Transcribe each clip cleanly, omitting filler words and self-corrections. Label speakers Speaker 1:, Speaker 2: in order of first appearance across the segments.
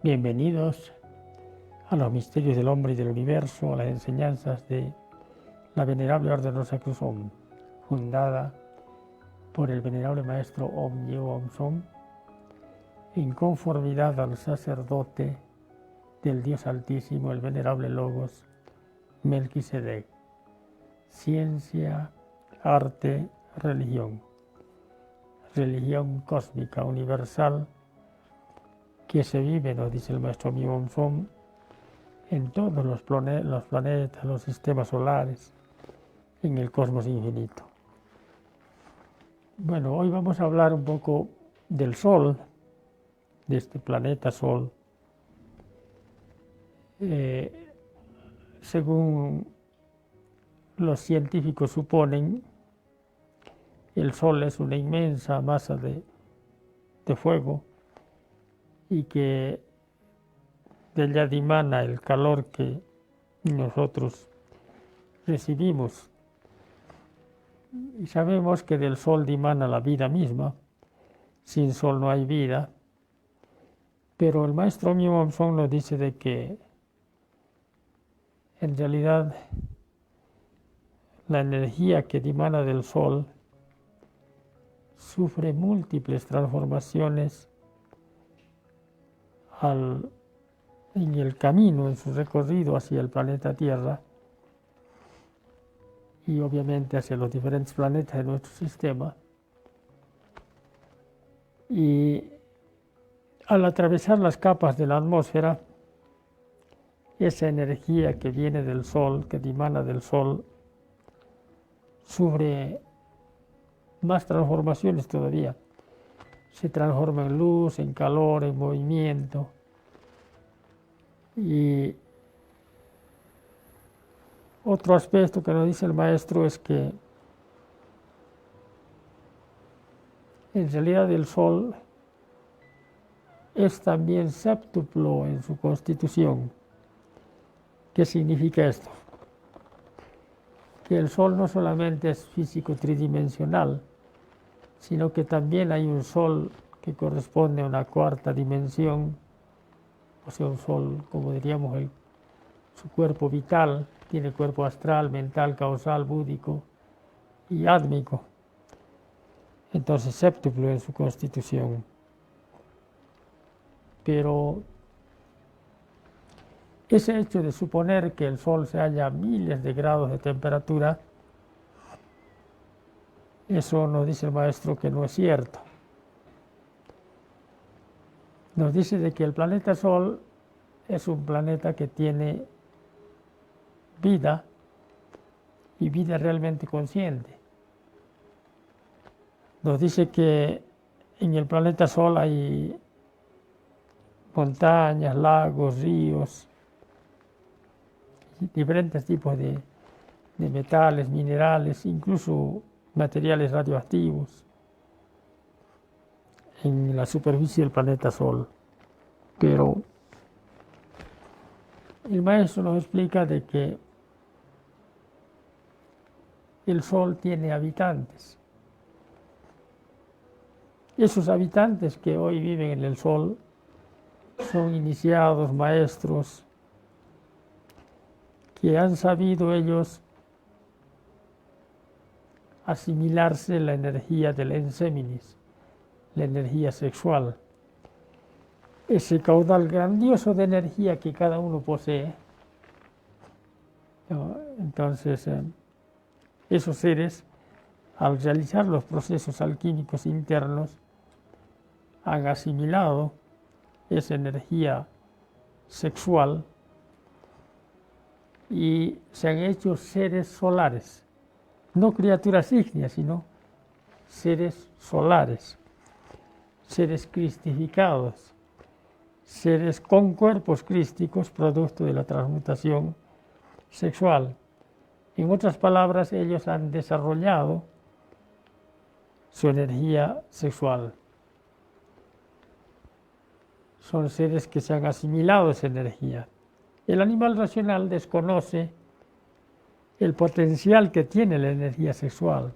Speaker 1: Bienvenidos a los misterios del hombre y del universo, a las enseñanzas de la Venerable Orden Rosacruzón, fundada por el Venerable Maestro Om Ye Om Som, en conformidad al sacerdote del Dios Altísimo, el Venerable Logos Melquisedec. Ciencia, arte, religión. Religión cósmica, universal, que se vive, nos dice el Maestro Om Ye Om Som, en todos los planetas, los sistemas solares, en el cosmos infinito. Bueno, hoy vamos a hablar un poco del Sol, de este planeta Sol. Según los científicos suponen, el Sol es una inmensa masa de fuego y que de ella dimana el calor que nosotros recibimos. Y sabemos que del Sol dimana la vida misma. Sin Sol no hay vida. Pero el Maestro Om Ye Om Som nos dice de que en realidad la energía que dimana del Sol sufre múltiples transformaciones en el camino, en su recorrido hacia el planeta Tierra y obviamente hacia los diferentes planetas de nuestro sistema. Y al atravesar las capas de la atmósfera, esa energía que viene del Sol, que dimana del Sol, sufre más transformaciones todavía. Se transforma en luz, en calor, en movimiento. Y otro aspecto que nos dice el Maestro es que en realidad el Sol es también séptuplo en su constitución. ¿Qué significa esto? Que el Sol no solamente es físico tridimensional, sino que también hay un Sol que corresponde a una cuarta dimensión, o sea, un Sol, como diríamos, su cuerpo vital, tiene cuerpo astral, mental, causal, búdico y átmico. Entonces, séptuplo en su constitución. Pero ese hecho de suponer que el Sol se halla a miles de grados de temperatura, eso nos dice el Maestro que no es cierto. Nos dice de que el planeta Sol es un planeta que tiene vida y vida realmente consciente. Nos dice que en el planeta Sol hay montañas, lagos, ríos, diferentes tipos de metales, minerales, incluso materiales radioactivos en la superficie del planeta Sol. Pero el Maestro nos explica de que el Sol tiene habitantes. Esos habitantes que hoy viven en el Sol son iniciados, maestros, que han sabido ellos asimilarse la energía del enseminis, la energía sexual, ese caudal grandioso de energía que cada uno posee. Entonces, esos seres, al realizar los procesos alquímicos internos, han asimilado esa energía sexual y se han hecho seres solares, no criaturas ígneas, sino seres solares, seres cristificados, seres con cuerpos crísticos producto de la transmutación sexual. En otras palabras, ellos han desarrollado su energía sexual. Son seres que se han asimilado esa energía. El animal racional desconoce el potencial que tiene la energía sexual.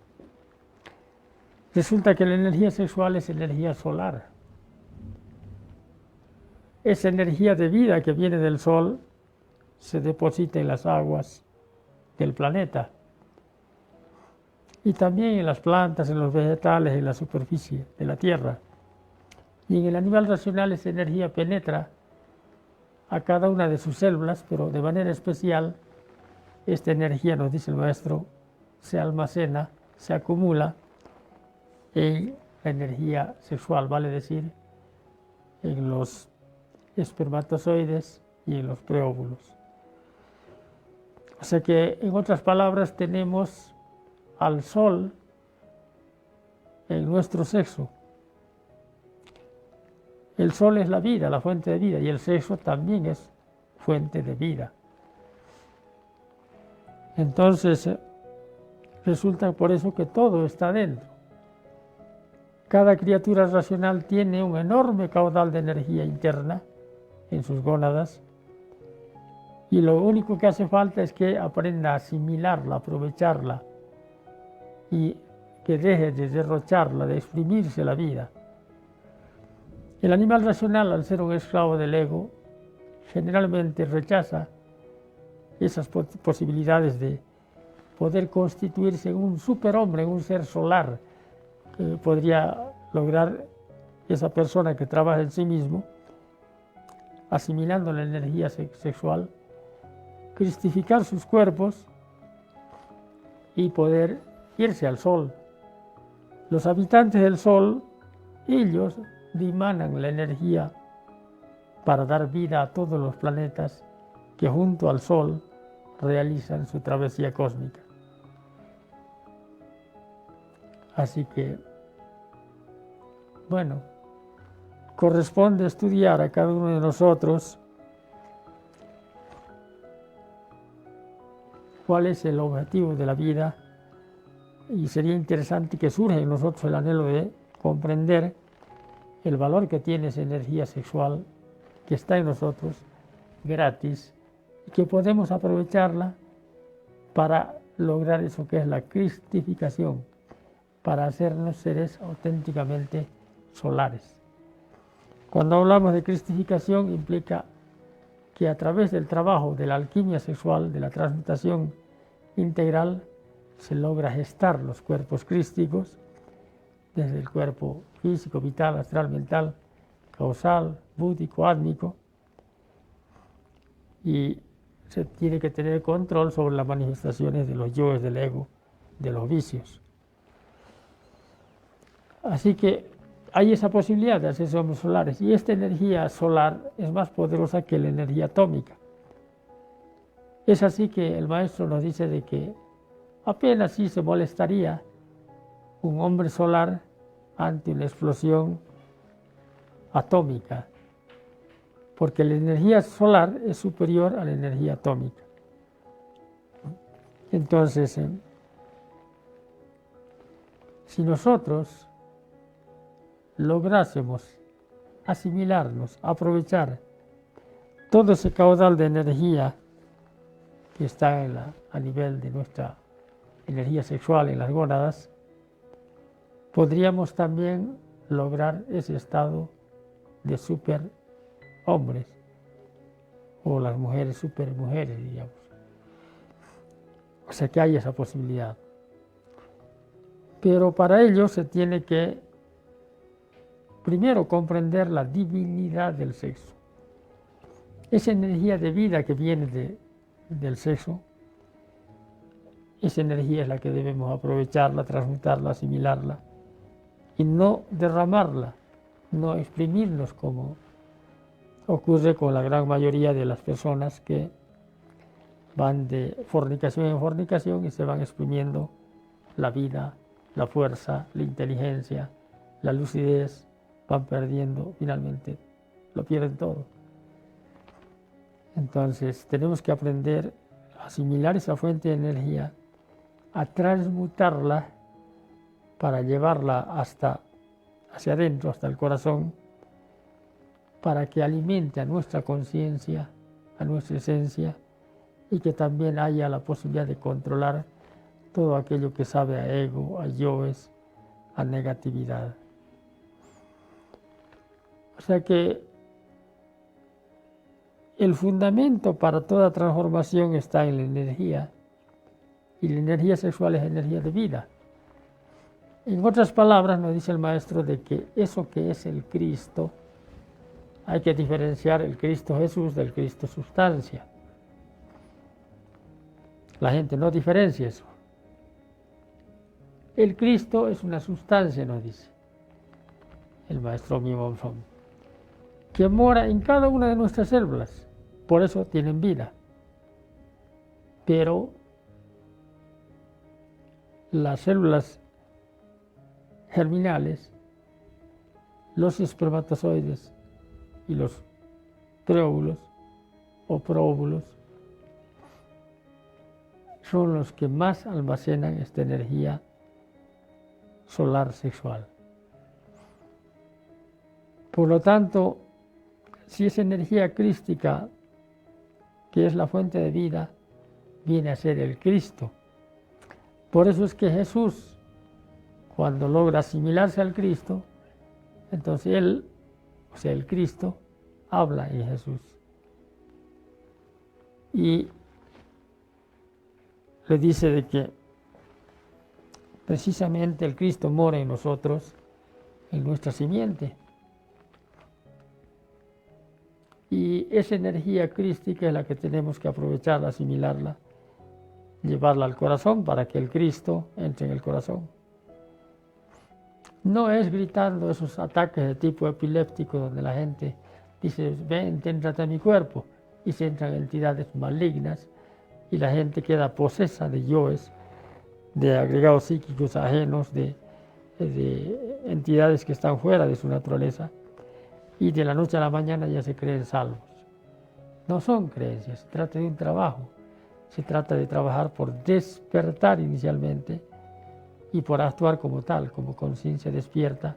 Speaker 1: Resulta que la energía sexual es energía solar. esa energía de vida que viene del Sol se deposita en las aguas del planeta y también en las plantas, en los vegetales, en la superficie de la Tierra. Y en el animal racional esa energía penetra a cada una de sus células, pero de manera especial esta energía, nos dice el maestro, se almacena, se acumula en la energía sexual, vale decir, en los espermatozoides y en los preóvulos. O sea que, en otras palabras, tenemos al Sol en nuestro sexo. El Sol es la vida, la fuente de vida, y el sexo también es fuente de vida. Entonces, resulta por eso que todo está dentro. Cada criatura racional tiene un enorme caudal de energía interna en sus gónadas y lo único que hace falta es que aprenda a asimilarla, aprovecharla y que deje de derrocharla, de exprimirse la vida. El animal racional, al ser un esclavo del ego, generalmente rechaza esas posibilidades de poder constituirse en un superhombre, en un ser solar, que podría lograr esa persona que trabaja en sí mismo, asimilando la energía sexual, cristificar sus cuerpos y poder irse al Sol. Los habitantes del Sol, ellos dimanan la energía para dar vida a todos los planetas que junto al Sol realizan su travesía cósmica. Así que, bueno, corresponde estudiar a cada uno de nosotros cuál es el objetivo de la vida y sería interesante que surja en nosotros el anhelo de comprender el valor que tiene esa energía sexual que está en nosotros gratis y que podemos aprovecharla para lograr eso que es la cristificación, para hacernos seres auténticamente solares. Cuando hablamos de cristificación implica que a través del trabajo de la alquimia sexual, de la transmutación integral, se logra gestar los cuerpos crísticos, desde el cuerpo físico, vital, astral, mental, causal, búdico, átmico, y se tiene que tener control sobre las manifestaciones de los yoes del ego, de los vicios. Así que hay esa posibilidad de hacerse hombres solares, y esta energía solar es más poderosa que la energía atómica. Es así que el maestro nos dice de que apenas sí se molestaría un hombre solar ante una explosión atómica, porque la energía solar es superior a la energía atómica. Entonces, si nosotros lográsemos asimilarnos, aprovechar todo ese caudal de energía que está a nivel de nuestra energía sexual en las gónadas, podríamos también lograr ese estado de superhombres o las mujeres supermujeres, diríamos. O sea que hay esa posibilidad. Pero para ello se tiene que primero comprender la divinidad del sexo. Esa energía de vida que viene del sexo, esa energía es la que debemos aprovecharla, transmutarla, asimilarla y no derramarla, no exprimirnos como ocurre con la gran mayoría de las personas que van de fornicación en fornicación y se van exprimiendo la vida, la fuerza, la inteligencia, la lucidez, van perdiendo, finalmente lo pierden todo. Entonces tenemos que aprender a asimilar esa fuente de energía, a transmutarla para llevarla hacia adentro, hasta el corazón, para que alimente a nuestra conciencia, a nuestra esencia, y que también haya la posibilidad de controlar todo aquello que sabe a ego, a yoes, a negatividad. O sea que el fundamento para toda transformación está en la energía, y la energía sexual es energía de vida. En otras palabras, nos dice el maestro de que eso que es el Cristo, hay que diferenciar el Cristo Jesús del Cristo sustancia. La gente no diferencia eso. El Cristo es una sustancia, nos dice el maestro Mimomson, que mora en cada una de nuestras células, por eso tienen vida. Pero las células germinales, los espermatozoides y los preóvulos o proóvulos son los que más almacenan esta energía solar sexual. Por lo tanto, si esa energía crística, que es la fuente de vida, viene a ser el Cristo. Por eso es que Jesús, cuando logra asimilarse al Cristo, entonces él, o sea, el Cristo, habla en Jesús. Y le dice de que precisamente el Cristo mora en nosotros, en nuestra simiente. Y esa energía crística es la que tenemos que aprovechar, asimilarla, llevarla al corazón para que el Cristo entre en el corazón. No es gritando esos ataques de tipo epiléptico donde la gente dice, ven, éntrate a mi cuerpo, y se entran entidades malignas y la gente queda posesa de yoes, de agregados psíquicos ajenos, de entidades que están fuera de su naturaleza, y de la noche a la mañana ya se creen salvos. No son creencias, se trata de un trabajo. Se trata de trabajar por despertar inicialmente y por actuar como tal, como conciencia despierta,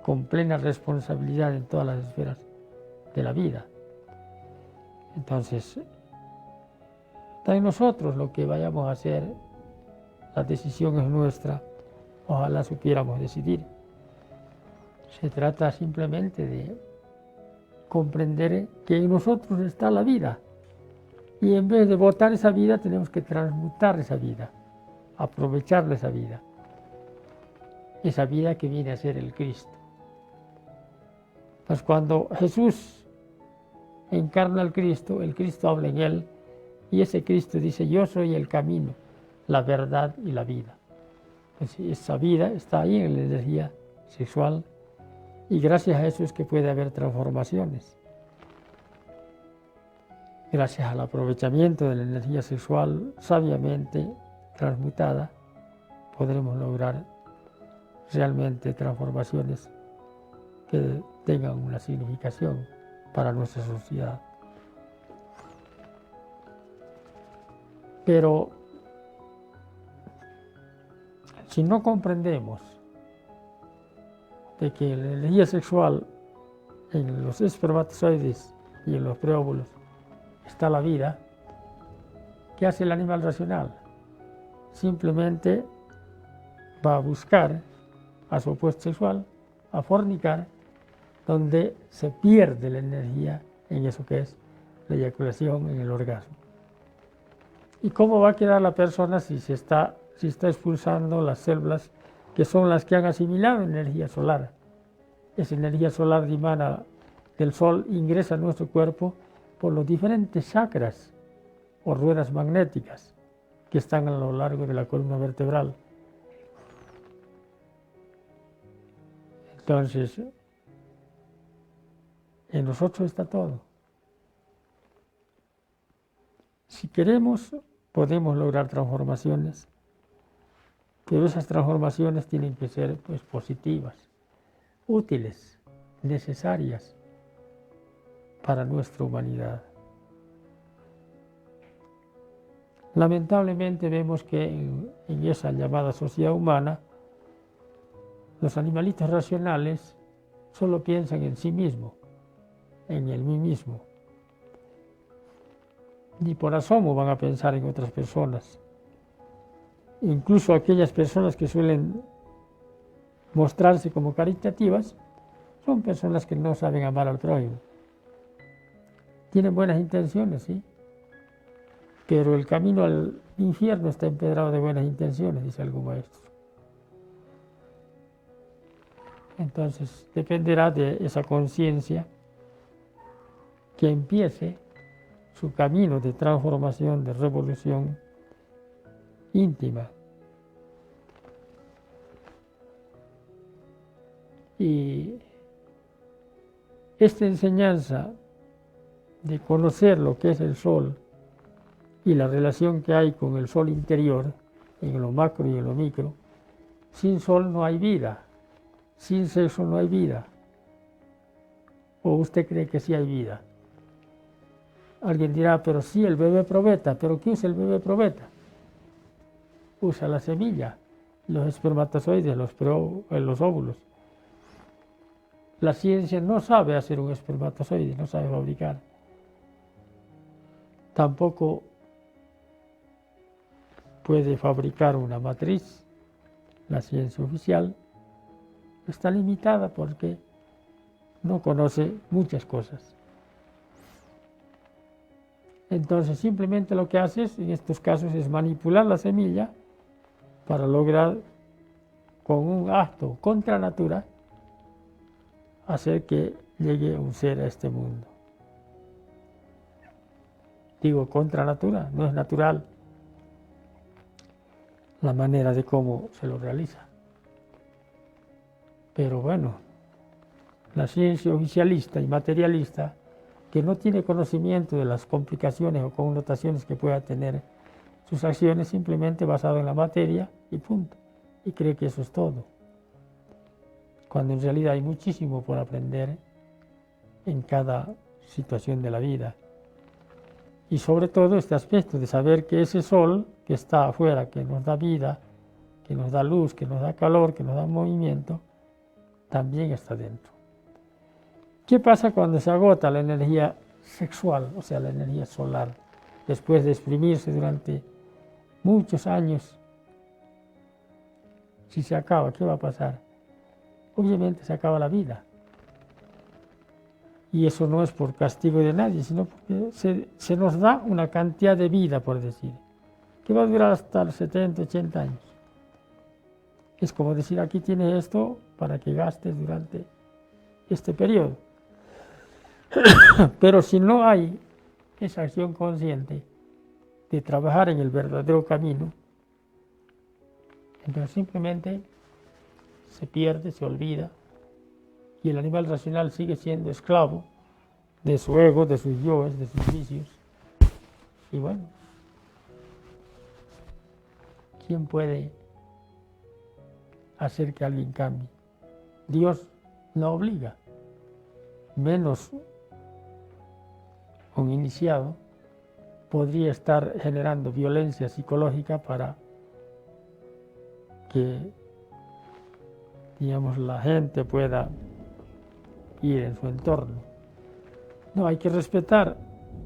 Speaker 1: con plena responsabilidad en todas las esferas de la vida. Entonces, está en nosotros lo que vayamos a hacer, la decisión es nuestra, ojalá supiéramos decidir. Se trata simplemente de comprender que en nosotros está la vida. Y en vez de botar esa vida, tenemos que transmutar esa vida, aprovechar esa vida que viene a ser el Cristo. Pues cuando Jesús encarna al Cristo, el Cristo habla en él, y ese Cristo dice, yo soy el camino, la verdad y la vida. Pues esa vida está ahí en la energía sexual, y gracias a eso es que puede haber transformaciones. Gracias al aprovechamiento de la energía sexual sabiamente transmutada, podremos lograr realmente transformaciones que tengan una significación para nuestra sociedad. Pero si no comprendemos de que la energía sexual en los espermatozoides y en los preóvulos está la vida, ¿qué hace el animal racional? Simplemente va a buscar a su opuesto sexual, a fornicar, donde se pierde la energía en eso que es la eyaculación, en el orgasmo. ¿Y cómo va a quedar la persona si está expulsando las células que son las que han asimilado energía solar? Esa energía solar dimana del sol ingresa a nuestro cuerpo por los diferentes chakras o ruedas magnéticas que están a lo largo de la columna vertebral. Entonces, en nosotros está todo. Si queremos, podemos lograr transformaciones, pero esas transformaciones tienen que ser pues, positivas, útiles, necesarias para nuestra humanidad. Lamentablemente vemos que en esa llamada sociedad humana, los animalitos racionales solo piensan en sí mismo, en el mí mismo. Ni por asomo van a pensar en otras personas. Incluso aquellas personas que suelen mostrarse como caritativas son personas que no saben amar al prójimo. Tienen buenas intenciones, sí, pero el camino al infierno está empedrado de buenas intenciones, dice algún maestro. Entonces dependerá de esa conciencia que empiece su camino de transformación, de revolución íntima. Y esta enseñanza de conocer lo que es el sol y la relación que hay con el sol interior, en lo macro y en lo micro, sin sol no hay vida, sin sexo no hay vida. ¿O usted cree que sí hay vida? Alguien dirá, pero sí, el bebé probeta. ¿Pero qué usa el bebé probeta? Usa la semilla, los espermatozoides, los óvulos. La ciencia no sabe hacer un espermatozoide, no sabe fabricar. Tampoco puede fabricar una matriz. La ciencia oficial está limitada porque no conoce muchas cosas. Entonces simplemente lo que hace en estos casos es manipular la semilla para lograr con un acto contra natura hacer que llegue un ser a este mundo. Digo contra natura, no es natural la manera de cómo se lo realiza. Pero bueno, la ciencia oficialista y materialista, que no tiene conocimiento de las complicaciones o connotaciones que pueda tener sus acciones, simplemente basado en la materia y punto, y cree que eso es todo, cuando en realidad hay muchísimo por aprender en cada situación de la vida. Y sobre todo este aspecto de saber que ese sol que está afuera, que nos da vida, que nos da luz, que nos da calor, que nos da movimiento, también está dentro. ¿Qué pasa cuando se agota la energía sexual, o sea, la energía solar, después de exprimirse durante muchos años? Si se acaba, ¿qué va a pasar? Obviamente se acaba la vida. Y eso no es por castigo de nadie, sino porque se nos da una cantidad de vida, por decir, que va a durar hasta los 70, 80 años. Es como decir, aquí tienes esto para que gastes durante este periodo. Pero si no hay esa acción consciente de trabajar en el verdadero camino, entonces simplemente se pierde, se olvida, y el animal racional sigue siendo esclavo de su ego, de sus yoes, de sus vicios. Y bueno, ¿quién puede hacer que alguien cambie? Dios no obliga, menos un iniciado podría estar generando violencia psicológica para que, digamos, la gente pueda ir en su entorno. No, hay que respetar.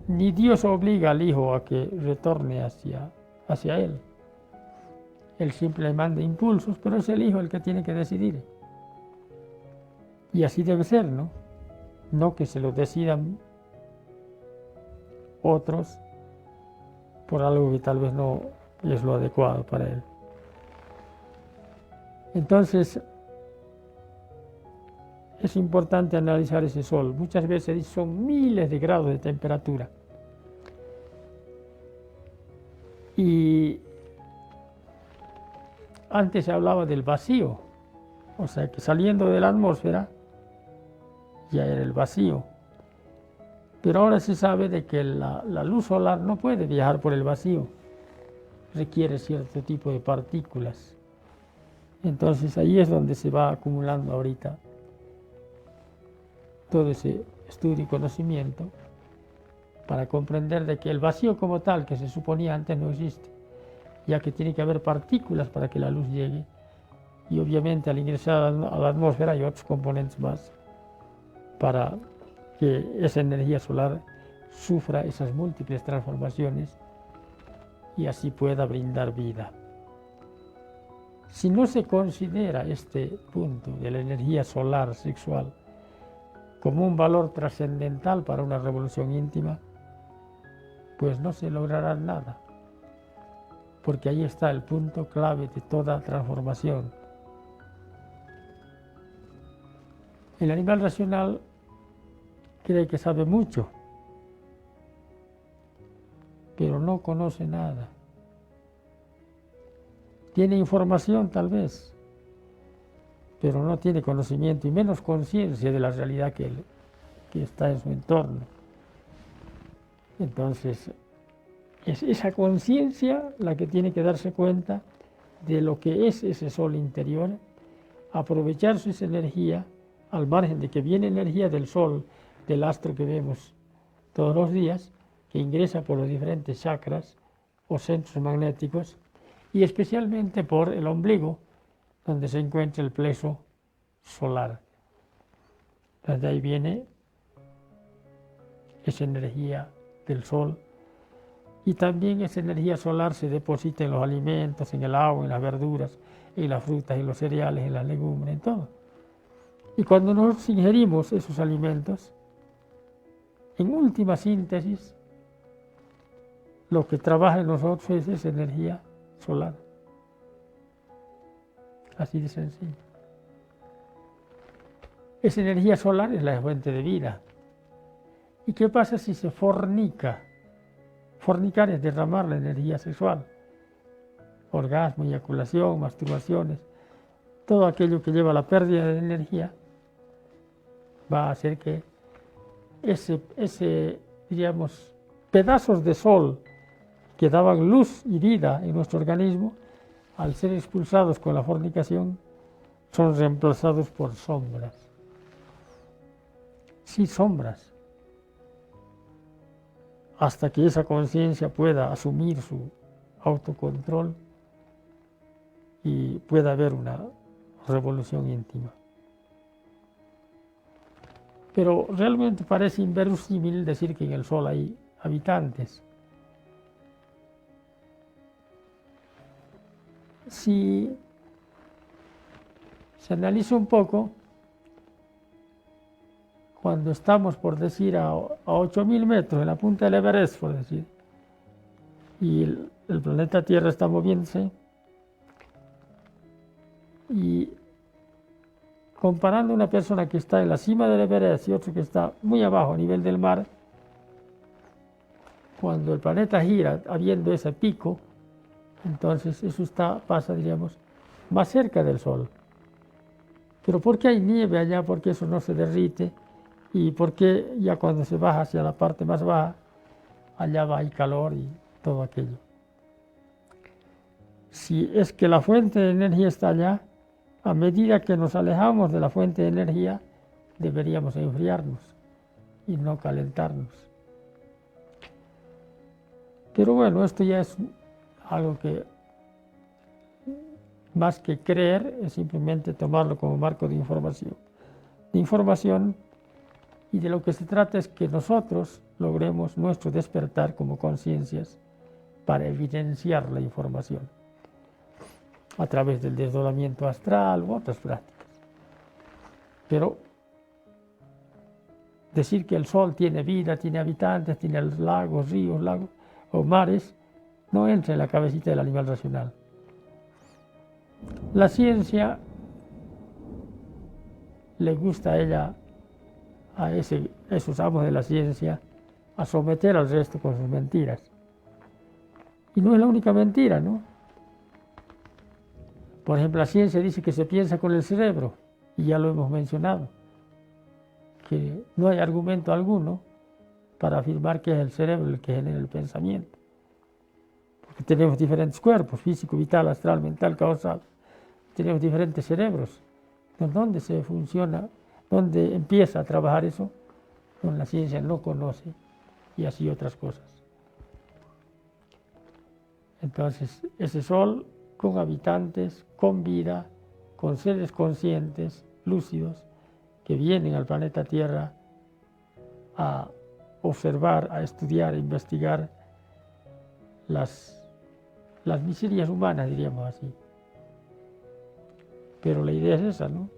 Speaker 1: Ni Dios obliga al hijo a que retorne hacia él. Él siempre manda impulsos, pero es el hijo el que tiene que decidir. Y así debe ser, ¿no? No que se lo decidan otros por algo que tal vez no es lo adecuado para él. Entonces, es importante analizar ese sol. Muchas veces son miles de grados de temperatura. Y antes se hablaba del vacío, o sea que saliendo de la atmósfera ya era el vacío. Pero ahora se sabe de que la luz solar no puede viajar por el vacío, requiere cierto tipo de partículas. Entonces ahí es donde se va acumulando ahorita todo ese estudio y conocimiento para comprender de que el vacío como tal que se suponía antes no existe, ya que tiene que haber partículas para que la luz llegue, y obviamente al ingresar a la atmósfera hay otros componentes más para que esa energía solar sufra esas múltiples transformaciones y así pueda brindar vida. Si no se considera este punto de la energía solar sexual como un valor trascendental para una revolución íntima, pues no se logrará nada, porque ahí está el punto clave de toda transformación. El animal racional cree que sabe mucho, pero no conoce nada. Tiene información tal vez, pero no tiene conocimiento y menos conciencia de la realidad que está en su entorno. Entonces, es esa conciencia la que tiene que darse cuenta de lo que es ese sol interior, aprovechar esa energía, al margen de que viene energía del sol, del astro que vemos todos los días, que ingresa por los diferentes chakras o centros magnéticos, y especialmente por el ombligo, donde se encuentra el plexo solar. Desde ahí viene esa energía del sol, y también esa energía solar se deposita en los alimentos, en el agua, en las verduras, en las frutas, en los cereales, en las legumbres, en todo. Y cuando nosotros ingerimos esos alimentos, en última síntesis, lo que trabaja en nosotros es esa energía solar. Así de sencillo. Esa energía solar es la fuente de vida. ¿Y qué pasa si se fornica? Fornicar es derramar la energía sexual. Orgasmo, eyaculación, masturbaciones, todo aquello que lleva a la pérdida de energía va a hacer que diríamos, pedazos de sol que daban luz y vida en nuestro organismo, al ser expulsados con la fornicación, son reemplazados por sombras. Sí, sombras. Hasta que esa conciencia pueda asumir su autocontrol y pueda haber una revolución íntima. Pero realmente parece inverosímil decir que en el Sol hay habitantes. Si se analiza un poco, cuando estamos, por decir, a 8.000 metros en la punta del Everest, por decir, y el planeta Tierra está moviéndose, y comparando una persona que está en la cima del Everest y otro que está muy abajo a nivel del mar, cuando el planeta gira habiendo ese pico, entonces eso pasa, diríamos, más cerca del Sol. Pero ¿por qué hay nieve allá? ¿Por qué eso no se derrite? ¿Y por qué ya cuando se baja hacia la parte más baja, allá va hay calor y todo aquello? Si es que la fuente de energía está allá, a medida que nos alejamos de la fuente de energía, deberíamos enfriarnos y no calentarnos. Pero bueno, esto ya es algo que, más que creer, es simplemente tomarlo como marco de información. Y de lo que se trata es que nosotros logremos nuestro despertar como conciencias para evidenciar la información a través del desdoblamiento astral u otras prácticas. Pero decir que el Sol tiene vida, tiene habitantes, tiene lagos, ríos, lagos o mares, no entra en la cabecita del animal racional. La ciencia le gusta a ella, a esos amos de la ciencia, a someter al resto con sus mentiras. Y no es la única mentira, ¿no? Por ejemplo, la ciencia dice que se piensa con el cerebro, y ya lo hemos mencionado, que no hay argumento alguno para afirmar que es el cerebro el que genera el pensamiento. Porque tenemos diferentes cuerpos, físico, vital, astral, mental, causal. Tenemos diferentes cerebros. Entonces, ¿dónde se funciona? ¿Dónde empieza a trabajar eso? Donde la ciencia no conoce, y así otras cosas. Entonces, ese Sol con habitantes, con vida, con seres conscientes, lúcidos, que vienen al planeta Tierra a observar, a estudiar, a investigar las miserias humanas, diríamos así. Pero la idea es esa, ¿no?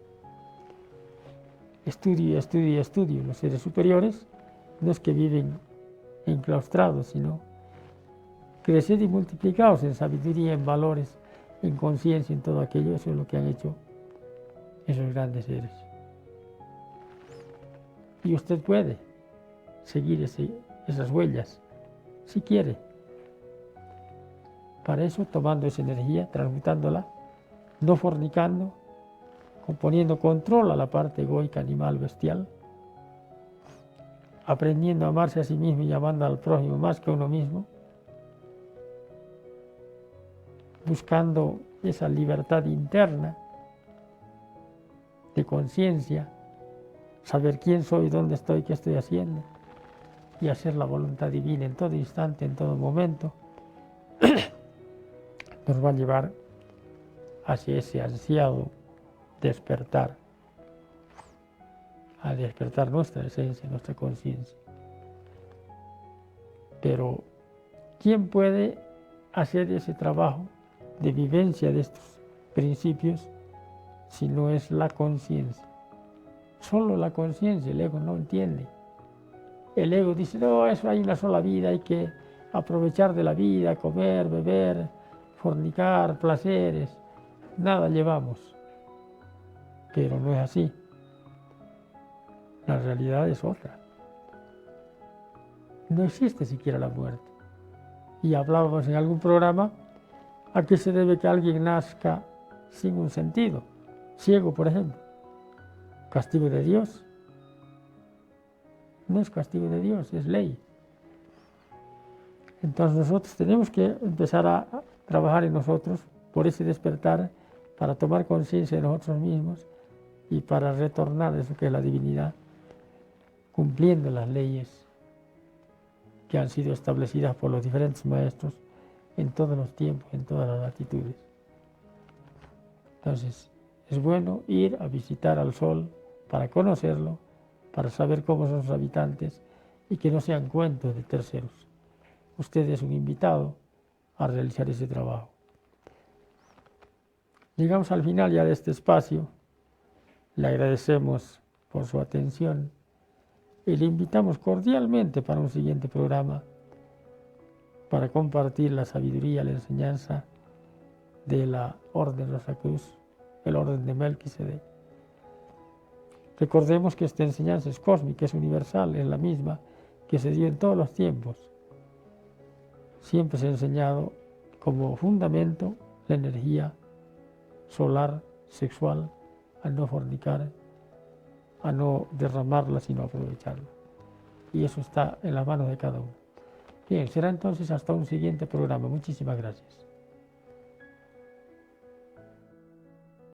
Speaker 1: estudio y estudio y estudio. Los seres superiores no es que viven enclaustrados, sino crecer y multiplicados en sabiduría, en valores, en conciencia, en todo aquello. Eso es lo que han hecho esos grandes seres. Y usted puede seguir esas huellas, si quiere. Para eso, tomando esa energía, transmutándola, no fornicando, poniendo control a la parte egoica, animal, bestial, aprendiendo a amarse a sí mismo y amando al prójimo más que a uno mismo, buscando esa libertad interna de conciencia, saber quién soy, dónde estoy, qué estoy haciendo, y hacer la voluntad divina en todo instante, en todo momento, nos va a llevar hacia ese ansiado despertar, a despertar nuestra esencia, nuestra conciencia. Pero, ¿quién puede hacer ese trabajo de vivencia de estos principios si no es la conciencia? Solo la conciencia, el ego no entiende. El ego dice, no, eso hay una sola vida, hay que aprovechar de la vida, comer, beber, fornicar, placeres, nada llevamos. Pero no es así. La realidad es otra. No existe siquiera la muerte. Y hablábamos en algún programa a qué se debe que alguien nazca sin un sentido, ciego, por ejemplo. ¿Castigo de Dios? No es castigo de Dios, es ley. Entonces nosotros tenemos que empezar a trabajar en nosotros por ese despertar, para tomar conciencia de nosotros mismos y para retornar a eso que es la divinidad, cumpliendo las leyes que han sido establecidas por los diferentes maestros en todos los tiempos, en todas las latitudes. Entonces, es bueno ir a visitar al Sol para conocerlo, para saber cómo son sus habitantes y que no sean cuentos de terceros. Usted es un invitado a realizar ese trabajo. Llegamos al final ya de este espacio. Le agradecemos por su atención y le invitamos cordialmente para un siguiente programa para compartir la sabiduría, la enseñanza de la Orden Rosacruz, el Orden de Melquisedec. Recordemos que esta enseñanza es cósmica, es universal, es la misma que se dio en todos los tiempos. Siempre se ha enseñado como fundamento la energía solar, sexual, a no fornicar, a no derramarla, sino aprovecharla. Y eso está en las manos de cada uno. Bien, será entonces hasta un siguiente programa. Muchísimas gracias.